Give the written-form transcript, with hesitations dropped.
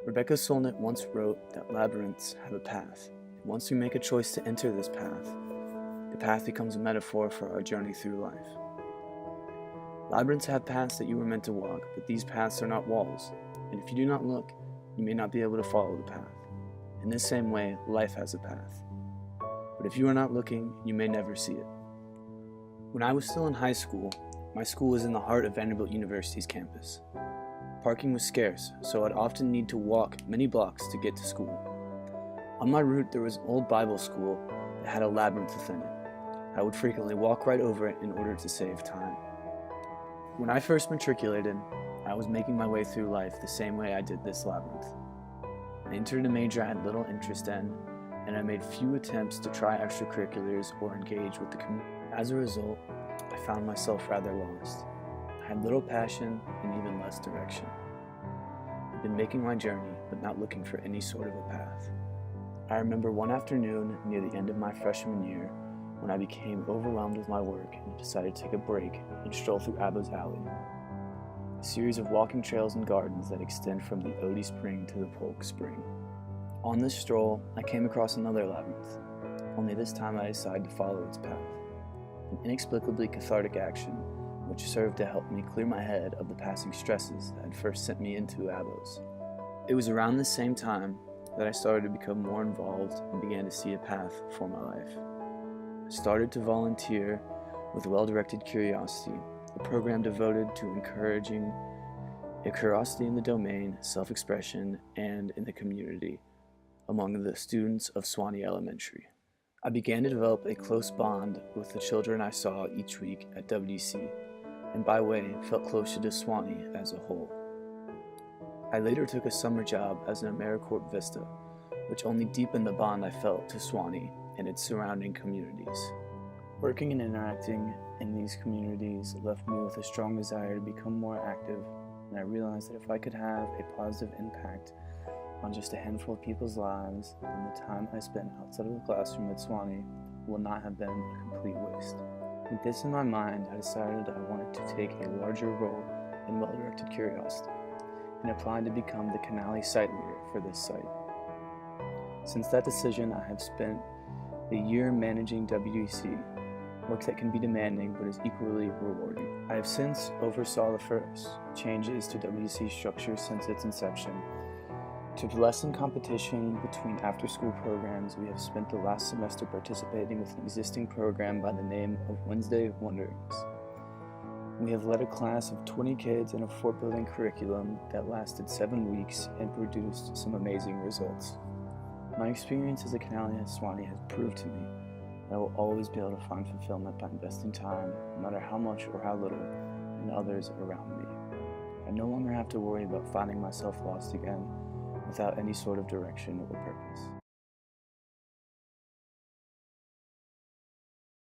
Rebecca Solnit once wrote that labyrinths have a path, and once we make a choice to enter this path, the path becomes a metaphor for our journey through life. Labyrinths have paths that you were meant to walk, but these paths are not walls, and if you do not look, you may not be able to follow the path. In this same way, life has a path. But if you are not looking, you may never see it. When I was still in high school, my school was in the heart of Vanderbilt University's campus. Parking was scarce, so I'd often need to walk many blocks to get to school. On my route, there was an old Bible school that had a labyrinth within it. I would frequently walk right over it in order to save time. When I first matriculated, I was making my way through life the same way I did this labyrinth. I entered a major I had little interest in, and I made few attempts to try extracurriculars or engage with the community. As a result, I found myself rather lost. I had little passion and even less direction. I'd been making my journey, but not looking for any sort of a path. I remember one afternoon near the end of my freshman year when I became overwhelmed with my work and decided to take a break and stroll through Abbo's Alley, a series of walking trails and gardens that extend from the Odie Spring to the Polk Spring. On this stroll, I came across another labyrinth, only this time I decided to follow its path, an inexplicably cathartic action which served to help me clear my head of the passing stresses that had first sent me into Abbo's. It was around this same time that I started to become more involved and began to see a path for my life. I started to volunteer with Well-Directed Curiosity, a program devoted to encouraging a curiosity in the domain, self-expression, and in the community among the students of Sewanee Elementary. I began to develop a close bond with the children I saw each week at WDC, and by way felt closer to Sewanee as a whole. I later took a summer job as an AmeriCorps Vista, which only deepened the bond I felt to Sewanee and its surrounding communities. Working and interacting in these communities left me with a strong desire to become more active, and I realized that if I could have a positive impact on just a handful of people's lives, then the time I spent outside of the classroom at Sewanee will not have been a complete waste. With this in my mind, I decided I wanted to take a larger role in Well-Directed Curiosity and applied to become the Canale site leader for this site. Since that decision, I have spent a year managing WDC, work that can be demanding but is equally rewarding. I have since oversaw the first changes to WDC structure since its inception. To lessen competition between after-school programs, we have spent the last semester participating with an existing program by the name of Wednesday Wonderings. We have led a class of 20 kids in a fort-building curriculum that lasted 7 weeks and produced some amazing results. My experience as a Canale at Sewanee has proved to me that I will always be able to find fulfillment by investing time, no matter how much or how little, in others around me. I no longer have to worry about finding myself lost again, without any sort of direction or purpose.